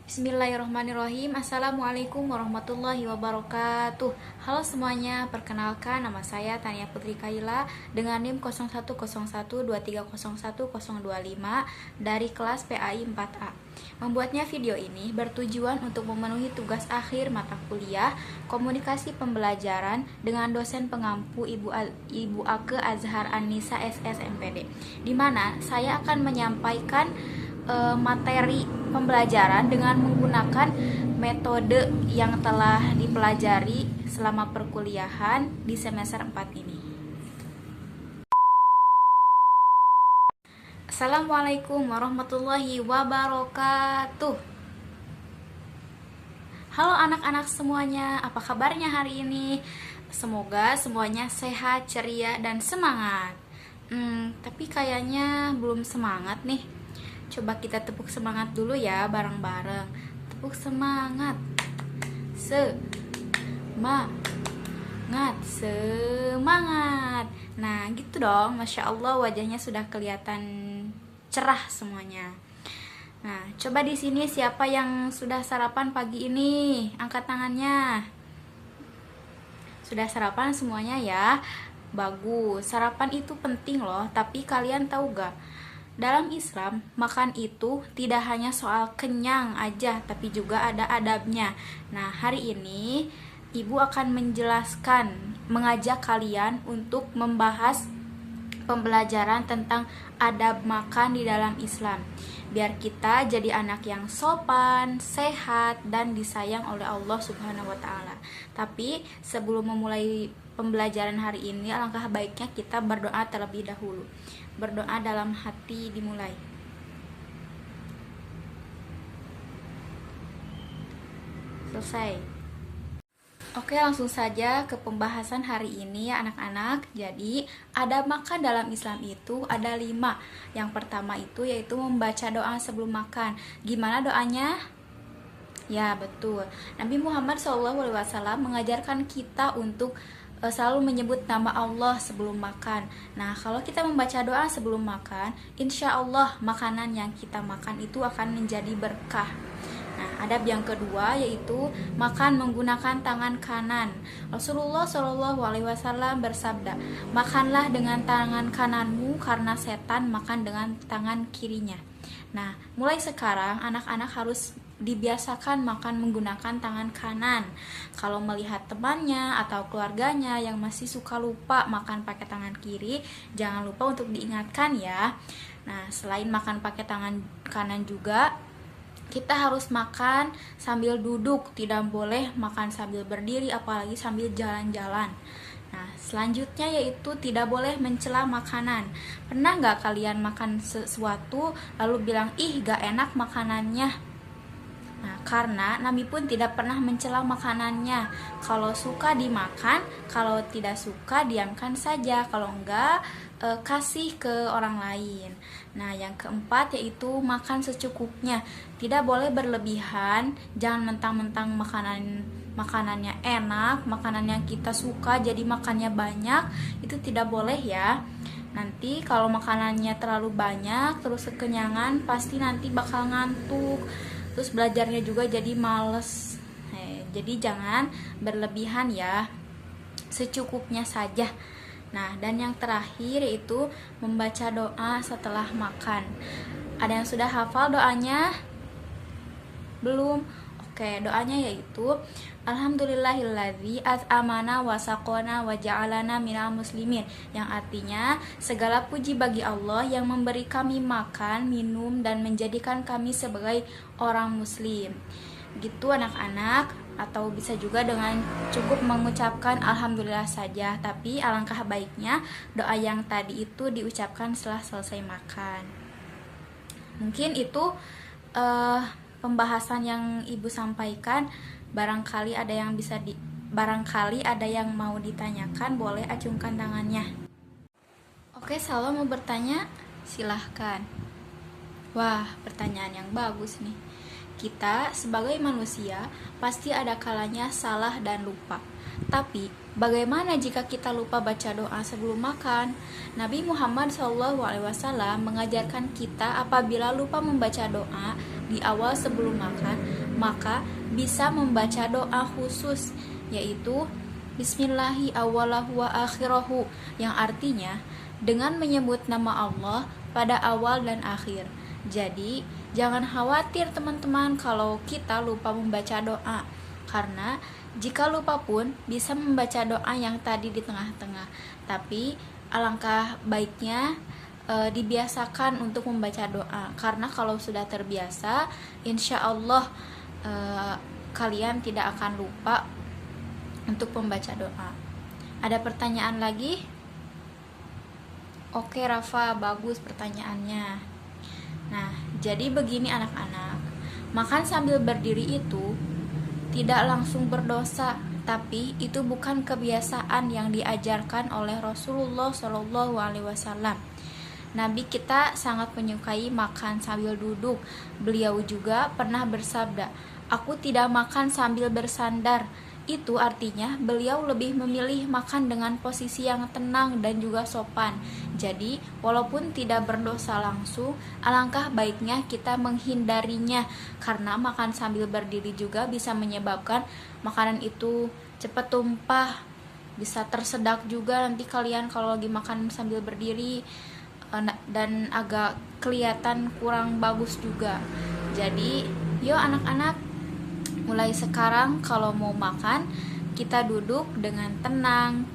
Bismillahirrahmanirrahim. Assalamualaikum warahmatullahi wabarakatuh. Halo semuanya, perkenalkan nama saya Tania Putri Kaila dengan NIM 010123011025 dari kelas PAI 4A. Membuatnya video ini bertujuan untuk memenuhi tugas akhir mata kuliah Komunikasi Pembelajaran dengan dosen pengampu Ibu Ake Azhar An-Nisa SS MPD, di mana saya akan menyampaikan materi pembelajaran dengan menggunakan metode yang telah dipelajari selama perkuliahan di semester 4 ini. Assalamualaikum warahmatullahi wabarakatuh. Halo anak-anak semuanya, apa kabarnya hari ini? Semoga semuanya sehat, ceria, dan semangat. Tapi kayaknya belum semangat nih. Coba kita tepuk semangat dulu ya bareng-bareng. Tepuk semangat. Semangat. Nah gitu dong, Masya Allah wajahnya sudah kelihatan cerah semuanya. Nah coba di sini siapa yang sudah sarapan pagi ini? Angkat tangannya. Sudah sarapan semuanya ya? Bagus, sarapan itu penting loh. Tapi kalian tahu gak? Dalam Islam, makan itu tidak hanya soal kenyang aja, tapi juga ada adabnya. Nah, hari ini Ibu akan mengajak kalian untuk membahas pembelajaran tentang adab makan di dalam Islam. Biar kita jadi anak yang sopan, sehat, dan disayang oleh Allah Subhanahu wa Ta'ala. Tapi sebelum memulai pembelajaran hari ini, alangkah baiknya kita berdoa terlebih dahulu. Berdoa dalam hati dimulai. Selesai. Oke, langsung saja ke pembahasan hari ini ya anak-anak. Jadi, adab makan dalam Islam itu ada 5. Yang pertama itu yaitu membaca doa sebelum makan. Gimana doanya? Ya, betul. Nabi Muhammad SAW mengajarkan kita untuk selalu menyebut nama Allah sebelum makan. Nah, kalau kita membaca doa sebelum makan, insya Allah makanan yang kita makan itu akan menjadi berkah. Nah, adab yang kedua yaitu makan menggunakan tangan kanan. Rasulullah SAW bersabda, makanlah dengan tangan kananmu karena setan makan dengan tangan kirinya. Nah, mulai sekarang anak-anak harus dibiasakan makan menggunakan tangan kanan. Kalau melihat temannya atau keluarganya yang masih suka lupa makan pakai tangan kiri, jangan lupa untuk diingatkan ya. Nah, selain makan pakai tangan kanan juga, kita harus makan sambil duduk, tidak boleh makan sambil berdiri, apalagi sambil jalan-jalan. Nah, selanjutnya yaitu tidak boleh mencela makanan. Pernah nggak kalian makan sesuatu lalu bilang, ih gak enak makanannya? Nah, karena Nabi pun tidak pernah mencela makanannya. Kalau suka dimakan, kalau tidak suka diamkan saja. Kalau enggak, kasih ke orang lain. Nah, yang keempat yaitu makan secukupnya. Tidak boleh berlebihan. Jangan mentang-mentang makanannya enak, makanan yang kita suka jadi makannya banyak, itu tidak boleh ya. Nanti kalau makanannya terlalu banyak, terus kekenyangan, pasti nanti bakal ngantuk. Terus belajarnya juga jadi males. Jadi jangan berlebihan ya, secukupnya saja. Nah, dan yang terakhir yaitu membaca doa setelah makan. Ada yang sudah hafal doanya? Belum? Oke, doanya yaitu Alhamdulillahilladzi at'amana wa saqona wa ja'alana minal muslimin, yang artinya segala puji bagi Allah yang memberi kami makan, minum, dan menjadikan kami sebagai orang muslim. Gitu anak-anak. Atau bisa juga dengan cukup mengucapkan Alhamdulillah saja. Tapi alangkah baiknya doa yang tadi itu diucapkan setelah selesai makan. Mungkin itu pembahasan yang Ibu sampaikan. Barangkali ada yang mau ditanyakan, boleh acungkan tangannya. Oke, Salwa mau bertanya? Silahkan. Wah, pertanyaan yang bagus nih. Kita sebagai manusia pasti ada kalanya salah dan lupa. Tapi Bagaimana jika kita lupa baca doa sebelum makan? Nabi Muhammad SAW mengajarkan kita apabila lupa membaca doa di awal sebelum makan, maka bisa membaca doa khusus, yaitu Bismillahi awalahu wa akhirahu, yang artinya dengan menyebut nama Allah pada awal dan akhir. Jadi, jangan khawatir teman-teman kalau kita lupa membaca doa, karena jika lupa pun bisa membaca doa yang tadi di tengah-tengah. Tapi alangkah baiknya dibiasakan untuk membaca doa, karena kalau sudah terbiasa, insya Allah kalian tidak akan lupa untuk membaca doa. Ada pertanyaan lagi? Oke Rafa, bagus pertanyaannya. Nah, jadi begini anak-anak, makan sambil berdiri itu tidak langsung berdosa, tapi itu bukan kebiasaan yang diajarkan oleh Rasulullah SAW. Nabi kita sangat menyukai makan sambil duduk. Beliau juga pernah bersabda, "Aku tidak makan sambil bersandar." Itu artinya beliau lebih memilih makan dengan posisi yang tenang dan juga sopan. Jadi, walaupun tidak berdosa langsung, alangkah baiknya kita menghindarinya, karena makan sambil berdiri juga bisa menyebabkan makanan itu cepat tumpah, bisa tersedak juga nanti kalian kalau lagi makan sambil berdiri, dan agak kelihatan kurang bagus juga. Jadi, yuk anak-anak, mulai sekarang kalau mau makan, kita duduk dengan tenang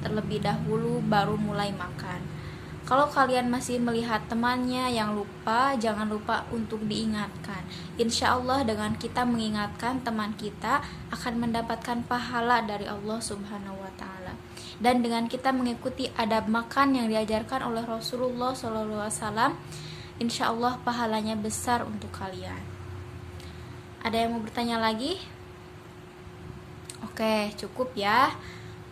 terlebih dahulu baru mulai makan. Kalau kalian masih melihat temannya yang lupa, jangan lupa untuk diingatkan. Insya Allah dengan kita mengingatkan teman kita akan mendapatkan pahala dari Allah Subhanahu wa Ta'ala. Dan dengan kita mengikuti adab makan yang diajarkan oleh Rasulullah SAW, insya Allah pahalanya besar untuk kalian. Ada yang mau bertanya lagi? Oke, cukup ya.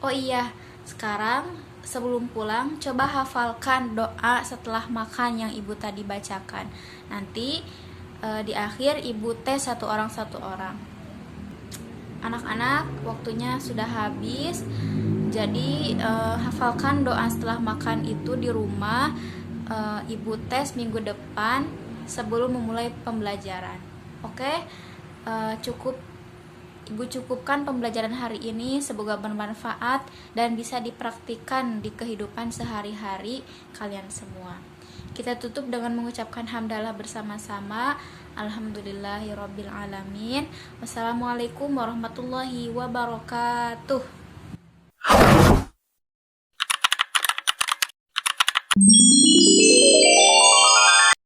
Oh iya, sekarang sebelum pulang coba hafalkan doa setelah makan yang ibu tadi bacakan. Nanti di akhir ibu tes satu orang. Anak-anak, waktunya sudah habis. Jadi hafalkan doa setelah makan itu di rumah. Ibu tes minggu depan sebelum memulai pembelajaran. Oke? Ibu cukupkan pembelajaran hari ini, semoga bermanfaat dan bisa dipraktikkan di kehidupan sehari-hari kalian semua. Kita tutup dengan mengucapkan hamdalah bersama-sama. Alhamdulillahirabbil alamin. Wassalamualaikum warahmatullahi wabarakatuh.